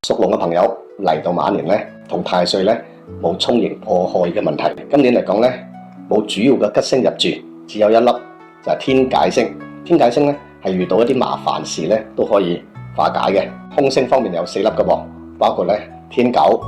屬龍嘅朋友嚟到馬年咧，同太歲咧冇沖刑破害嘅問題。今年嚟講咧，冇主要嘅吉星入住，只有一粒就係天解星。天解星咧係遇到一啲麻煩事咧都可以化解嘅。凶星方面有4粒嘅噃，包括咧天狗、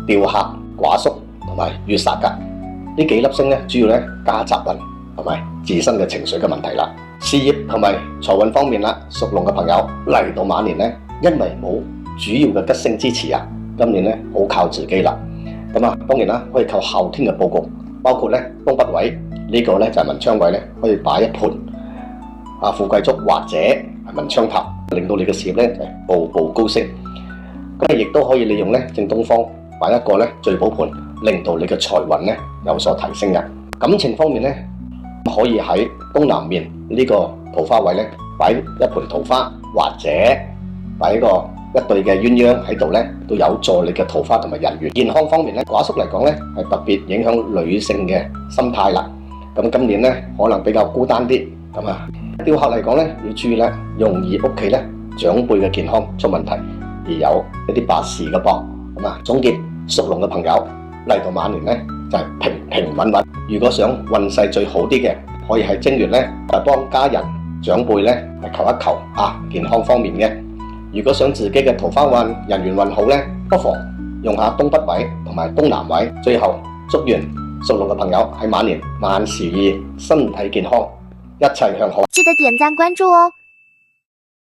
吊客、寡宿同埋月煞噶。呢幾粒星咧主要咧家宅運同埋自身嘅情緒嘅問題啦。事業同埋財運方面啦，屬龍嘅朋友嚟到馬年咧，因為冇主要嘅吉星支持啊，今年咧好靠自己啦。咁啊，當然啦，可以靠後天嘅佈局，包括咧東北位呢個咧就係文昌位咧，可以擺一盤富貴竹或者係文昌塔，令到你嘅事業咧就係步步高升。咁亦都可以利用咧正東方擺一個咧聚寶盤，令到你嘅財運咧有所提升嘅。感情方面咧，可以喺東南面呢個桃花位咧擺一盤桃花，或者擺一對嘅鴛鴦喺度咧，都有助你嘅桃花同埋人緣。健康方面咧，寡宿嚟講咧係特別影響女性嘅心態啦。咁今年咧可能比較孤單啲。咁啊，吊客嚟講咧要注意咧，容易屋企咧長輩嘅健康出問題，而有一啲白事嘅噃。咁啊，總結屬龍嘅朋友嚟到馬年咧就係平平穩穩。如果想運勢最好啲嘅，可以喺正月咧幫家人長輩咧求一求健康方面嘅。如果想自己嘅桃花運、人緣運好咧，不妨用下東北位同埋東南位。最後祝願屬龍嘅朋友喺馬年萬事如意，身體健康，一切向好。記得點讚關注哦。